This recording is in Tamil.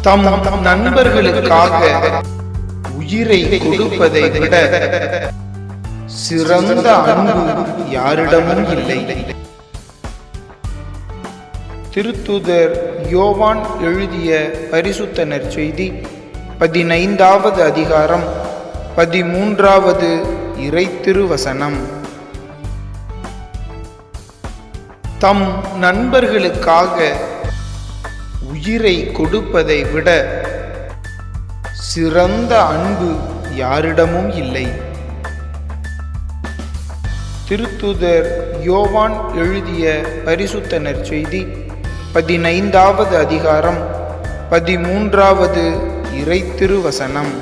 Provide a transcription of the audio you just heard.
தம் நண்பர்களுக்காக உயிரை கொடுப்பதை விட சிறந்த அன்பு யாரிடமும் இல்லை. திருத்தூதர் யோவான் எழுதிய பரிசுத்த நற்செய்தி 15வது அதிகாரம் 13வது இறைத்திருவசனம். தம் நண்பர்களுக்காக உயிரை கொடுப்பதை விட சிறந்த அன்பு யாரிடமும் இல்லை. திருத்தூதர் யோவான் எழுதிய பரிசுத்த நற்செய்தி 15வது அதிகாரம் 13வது இறைத்திருவசனம்.